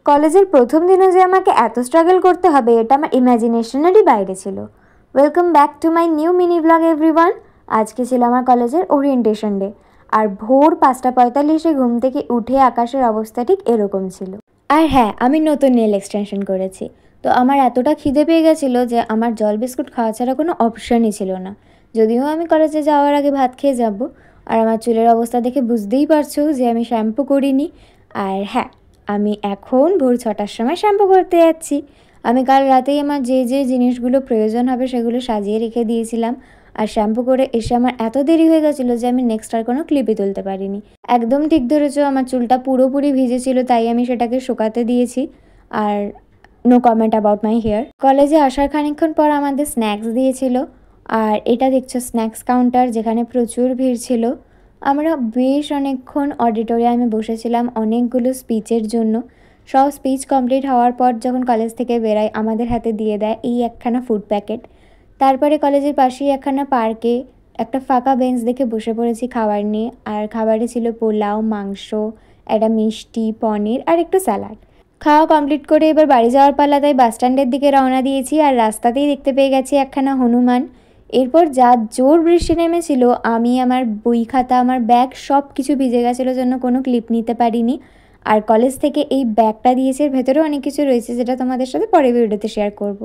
কলেজের প্রথম দিনে যে আমাকে এত স্ট্রাগল করতে হবে এটা আমার ইমাজিনেশনেরই বাইরে ছিল। Welcome back to my new mini blog everyone. আজকে ছিল আমার কলেজের ওরিয়েন্টেশন ডে, আর ভোর 5:45 ঘুম থেকে উঠে আকাশের অবস্থা ঠিক এরকম ছিল। আর হ্যাঁ, আমি নতুন নেল এক্সটেনশন করেছি, তো আমার এতটা খিদে পেয়ে গেছিলো যে আমার জল বিস্কুট খাওয়া ছাড়া কোনো অপশানই ছিল না। যদিও আমি কলেজে যাওয়ার আগে ভাত খেয়ে যাব, আর আমার চুলের অবস্থা দেখে বুঝতেই পারছো যে আমি শ্যাম্পু করিনি। আর হ্যাঁ, আমি এখন ভোর 6টার সময় শ্যাম্পু করতে যাচ্ছি। আমি কাল রাতেই আমার যে যে জিনিসগুলো প্রয়োজন হবে সেগুলো সাজিয়ে রেখে দিয়েছিলাম, আর শ্যাম্পু করে এসে আমার এত দেরি হয়ে গেছিলো যে আমি নেক্সট আর কোনো ক্লিপই তুলতে পারিনি। একদম ঠিক ধরেছো, আমার চুলটা পুরোপুরি ভিজেছিল, তাই আমি সেটাকে শুকাতে দিয়েছি। আর no comment about my hair. কলেজে আসার খানিকক্ষণ পর আমাদের স্ন্যাক্স দিয়েছিল, আর এটা দেখছো স্ন্যাক্স কাউন্টার, যেখানে প্রচুর ভিড় ছিল। আমরা বেশ অনেকক্ষণ অডিটোরিয়ামে বসেছিলাম অনেকগুলো স্পিচের জন্য। সব স্পিচ কমপ্লিট হওয়ার পর যখন কলেজ থেকে বেরাই আমাদের হাতে দিয়ে দেয় এই একখানা ফুড প্যাকেট। তারপরে কলেজের পাশেই একখানা পার্কে একটা ফাঁকা বেঞ্চ দেখে বসে পড়েছি খাবার নিয়ে। আর খাবারে ছিল পোলাও, মাংস, একটা মিষ্টি, পনির আর একটু স্যালাড। খাওয়া কমপ্লিট করে এবার বাড়ি যাওয়ার পালা, তাই বাস স্ট্যান্ডের দিকে রওনা দিয়েছি। আর রাস্তাতেই দেখতে পেয়ে গেছি একখানা হনুমান। এরপর যা জোর বৃষ্টি নেমেছিল, আমি আমার বই খাতা, আমার ব্যাগ সব কিছু ভিজে গেছিলো জন্য কোনো ক্লিপ নিতে পারিনি। আর কলেজ থেকে এই ব্যাগটা দিয়েছে, এর ভেতরেও অনেক কিছু রয়েছে যেটা তোমাদের সাথে পরের ভিডিওতে শেয়ার করব।